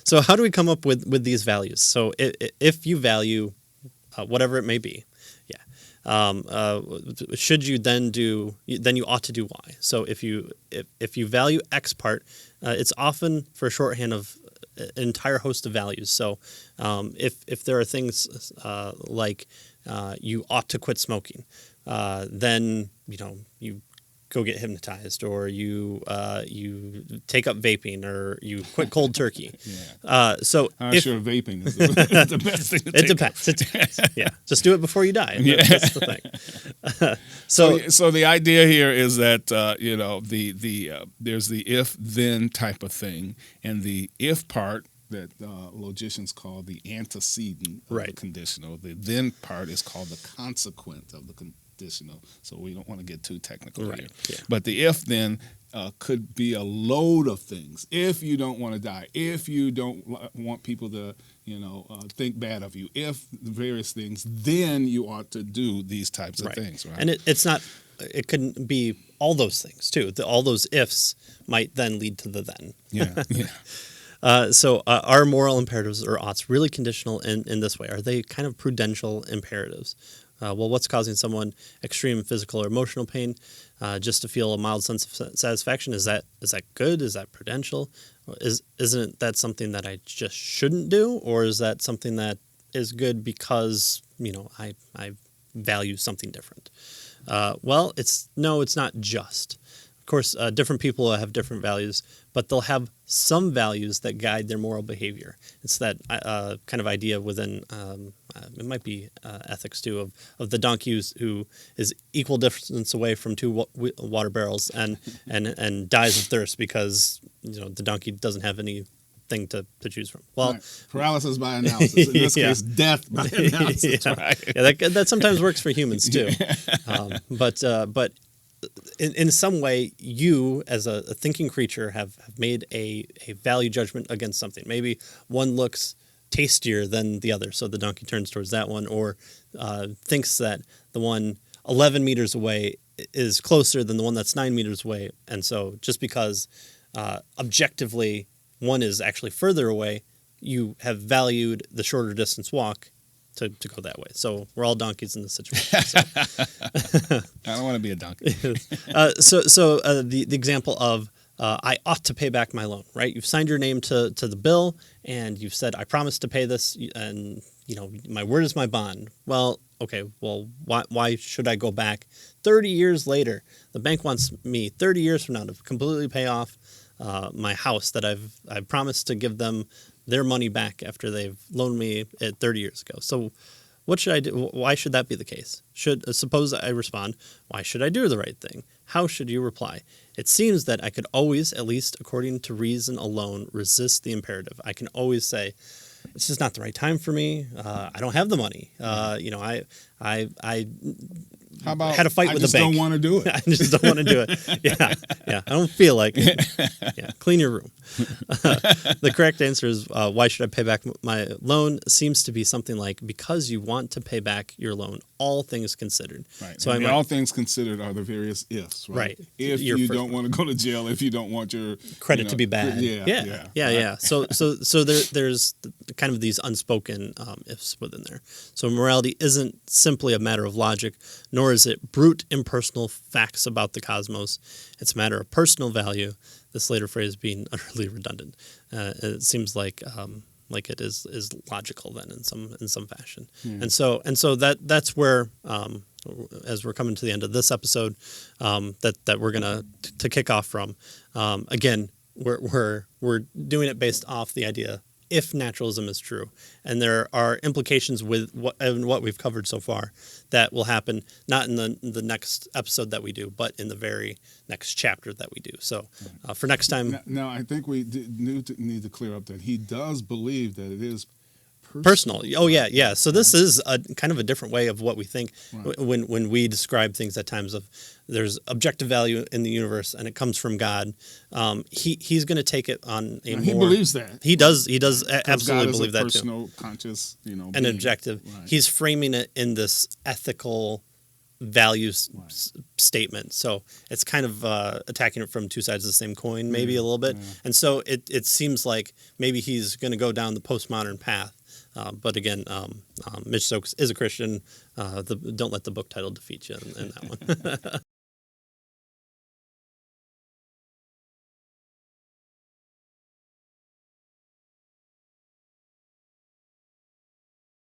So how do we come up with these values? So if you value whatever it may be, should you then do? Then you ought to do Y. So if you value X part, it's often for a shorthand of an entire host of values. So if there are things like you ought to quit smoking, then you go get hypnotized, or you take up vaping, or you quit cold turkey. So I'm sure vaping is the best thing to take. It depends. Yeah, just do it before you die. That's the thing. So the idea here is that there's the if then type of thing, and the if part that logicians call the antecedent of the conditional. The then part is called the consequent of the conditional. So we don't want to get too technical here. Yeah. But the if then could be a load of things. If you don't want to die, if you don't want people to think bad of you, if various things, then you ought to do these types of things. Right? And it's not. It couldn't be all those things too. All those ifs might then lead to the then. Yeah. So are moral imperatives or oughts really conditional in this way? Are they kind of prudential imperatives? Well, what's causing someone extreme physical or emotional pain just to feel a mild sense of satisfaction? Is that good? Is that prudential? Isn't that something that I just shouldn't do? Or is that something that is good because, I value something different? Well, it's not just. Of course, different people have different values, but they'll have some values that guide their moral behavior. It's that kind of idea within, it might be ethics too, of the donkey who is equal distance away from two water barrels and dies of thirst because the donkey doesn't have anything to choose from. Well, paralysis by analysis. In this case, death by analysis. That sometimes works for humans too. But in some way, you as a thinking creature have made a value judgment against something. Maybe one looks tastier than the other, so the donkey turns towards that one, or thinks that the one 11 meters away is closer than the one that's 9 meters away. And so just because objectively one is actually further away, you have valued the shorter distance walk to go that way. So we're all donkeys in this situation. So. I don't want to be a donkey. The example of I ought to pay back my loan, right? You've signed your name to the bill, and you've said, I promise to pay this, and my word is my bond. Well, okay, why should I go back 30 years later? The bank wants me 30 years from now to completely pay off my house that I've promised to give them their money back after they've loaned me it 30 years ago. So what should I do? Why should that be the case? Suppose I respond, why should I do the right thing? How should you reply? It seems that I could always, at least according to reason alone, resist the imperative. I can always say, it's just not the right time for me. I don't have the money. I How about had a fight with the bank. I just don't want to do it. I just don't want to do it. Yeah. I don't feel like it. Yeah, clean your room. The correct answer is why should I pay back my loan? Seems to be something like because you want to pay back your loan, all things considered. Right. So all things considered are the various ifs. Right. If you don't want to go to jail, if you don't want your credit to be bad. Yeah. So there's kind of these unspoken ifs within there. So morality isn't simply a matter of logic, nor is it brute impersonal facts about the cosmos. It's a matter of personal value. This later phrase being utterly redundant. It seems like it is logical then in some fashion. And so that's where as we're coming to the end of this episode that we're gonna to kick off from. Again, we're doing it based off the idea if naturalism is true, and there are implications with what we've covered so far that will happen not in the next episode that we do, but in the very next chapter that we do. So for next time, now I think we need to clear up that he does believe that it is personal. Oh yeah. So this is a kind of a different way of what we think when we describe things at times of there's objective value in the universe and it comes from God. He's going to take it on a more. He believes that. He does absolutely believe that personal, too. Conscious, and objective. Right. He's framing it in this ethical values statement. So it's kind of attacking it from two sides of the same coin, maybe a little bit. And so it seems like maybe he's going to go down the postmodern path. But again, Mitch Stokes is a Christian. Don't let the book title defeat you in that one.